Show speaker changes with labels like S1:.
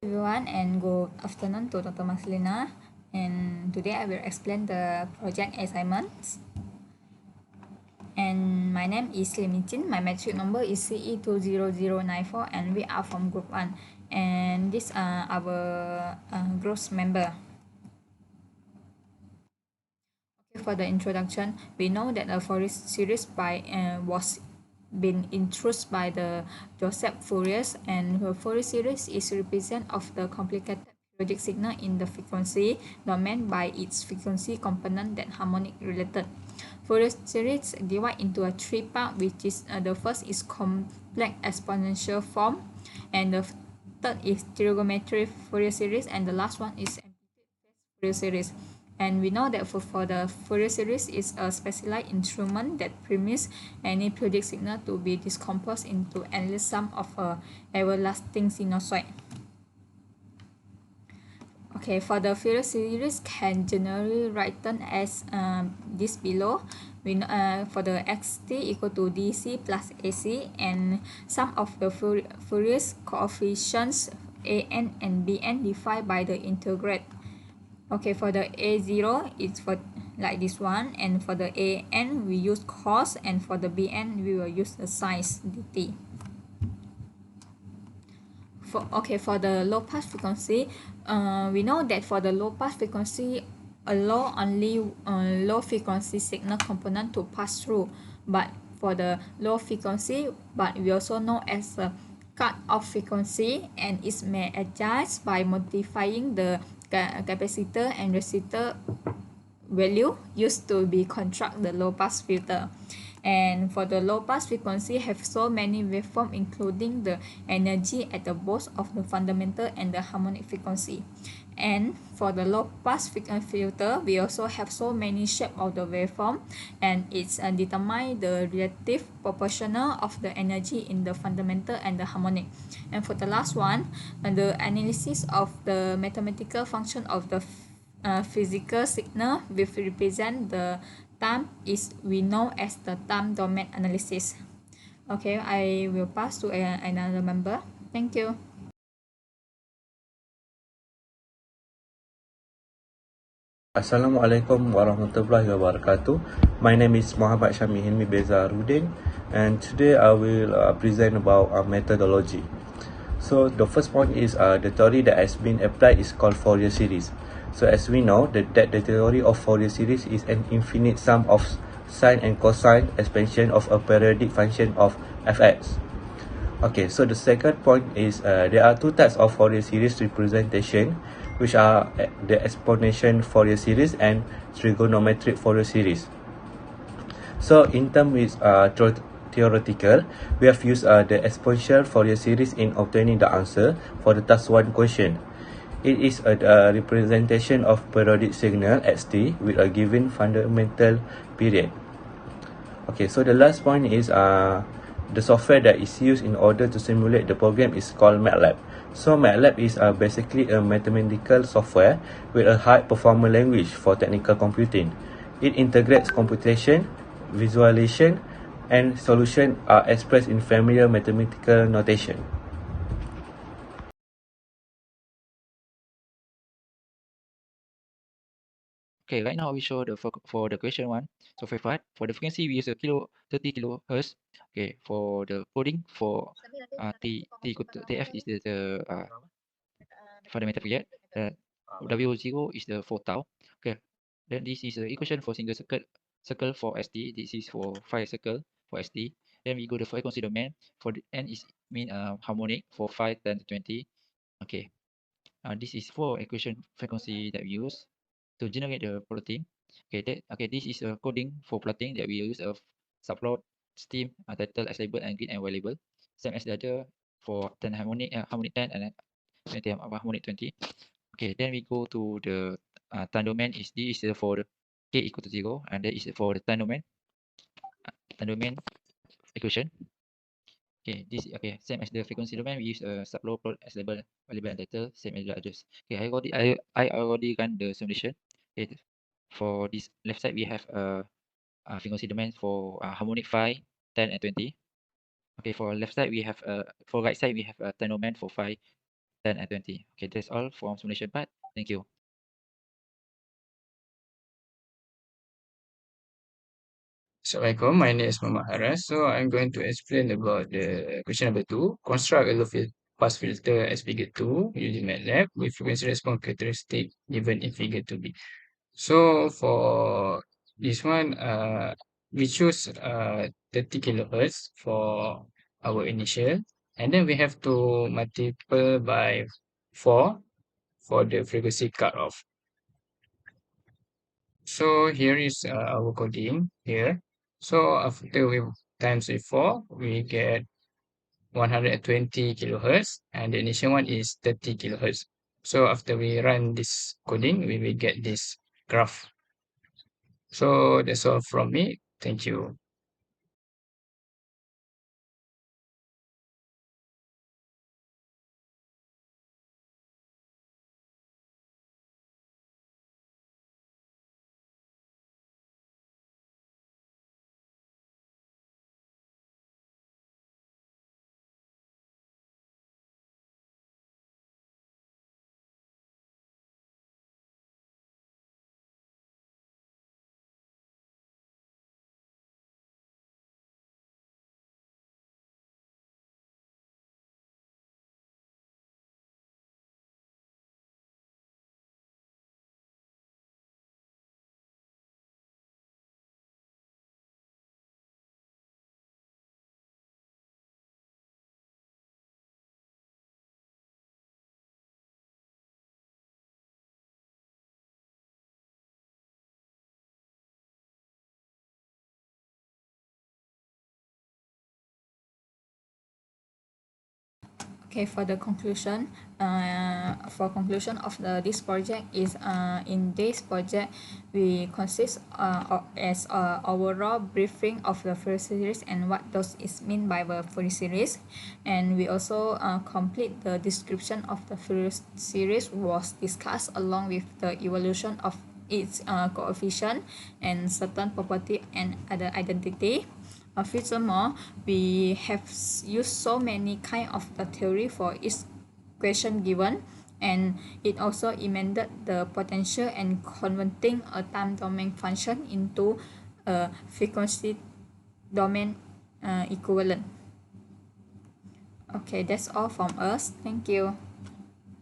S1: Everyone, and good afternoon to Dr. Marcelina. And today I will explain the project assignments. And my name is Lim Chin. My matric number is CE20094, and we are from Group 1. And these are our group member. Okay, for the introduction, we know that the Fourier series was been introduced by the Joseph Fourier, and the Fourier series is represent of the complicated periodic signal in the frequency domain by its frequency component that harmonic related. Fourier series divide into a three part, which is the first is complex exponential form, and the third is trigonometric Fourier series, and the last one is Fourier series. And we know that for the Fourier series is a specialized instrument that permits any periodic signal to be decomposed into endless sum of a everlasting sinusoid. Okay, for the Fourier series can generally written as this below. For the xt equal to dc plus ac, and sum of the Fourier coefficients an and bn defined by the integrate. Okay, for the A0, it's for like this one, and for the AN, we use cos, and for the BN, we will use the size dt. For the low pass frequency, we know that for the low pass frequency, allow only low frequency signal component to pass through, but for the low frequency, but we also know as a cut off frequency, and it may adjust by modifying the capacitor and resistor value used to be construct the low pass filter. And for the low pass frequency have so many waveform, including the energy at the both of the fundamental and the harmonic frequency. And for the low pass filter, we also have so many shape of the waveform, and it's determine the relative proportional of the energy in the fundamental and the harmonic. And for the last one, the analysis of the mathematical function of the physical signal which represent the time is we know as the time domain analysis. Okay, I will pass to another member. Thank you.
S2: Assalamualaikum warahmatullahi wabarakatuh. My name is Muhammad Syami Hilmi Bezaruddin, and today I will present about methodology. So the first point is the theory that has been applied is called Fourier series. So as we know that the theory of Fourier series is an infinite sum of sine and cosine expansion of a periodic function of fx. Okay, so the second point is there are two types of Fourier series representation, which are the exponential Fourier series and trigonometric Fourier series. So in terms with theoretical, we have used the exponential Fourier series in obtaining the answer for the task 1 question. It is a representation of periodic signal xt with a given fundamental period. Okay, so the last point is the software that is used in order to simulate the program is called MATLAB. So MATLAB is basically a mathematical software with a high performance language for technical computing. It integrates computation, visualization, and solution are expressed in familiar mathematical notation.
S3: Okay, right now we show the for the question one. So for the frequency we use a 30 kilohertz. Okay, for the coding for T equal to TF is the fundamental period. W0 is the 4 tau. Okay, then this is the equation for single circle for ST. This is for 5 circle for ST. Then we go to frequency domain. For the N is mean harmonic for 5, 10 to 20. Okay, this is for equation frequency that we use to generate the plotting. Okay, this is a coding for plotting that we use of subplot, steam, title as label, and grid and y label. Same as the other for 10 harmonic 10 and 20 harmonic 20. Okay, then we go to the time domain. This is for the k equal to 0, and that is for the time domain equation. Okay, same as the frequency domain, we use a subplot plot as label, and title, same as the others. Okay, I already run the simulation. Okay, for this left side we have a frequency domain for harmonic 5, 10, and 20. Okay, for left side we have for right side we have a time domain for 5, 10 and 20. Okay, that's all from simulation part. Thank you.
S4: Assalamualaikum, my name is Muhammad Haras. So I'm going to explain about the question number 2. Construct a low pass filter as figure 2 using MATLAB with frequency response characteristic given in figure 2b. So for this one, we choose 30 kilohertz for our initial, and then we have to multiply by 4 for the frequency cutoff. So here is our coding here. So after we times with 4, we get 120 kilohertz, and the initial one is 30 kilohertz. So after we run this coding, we will get this graph. So that's all from me. Thank you.
S1: Okay, for the conclusion, of this project is in this project we consist as overall briefing of the Fourier series and what does it mean by the Fourier series, and we also complete the description of the Fourier series was discussed along with the evolution of its coefficient and certain property and other identity. Furthermore, we have used so many kind of the theory for each question given, and it also amended the potential and converting a time domain function into a frequency domain equivalent. Okay, that's all from us. Thank you.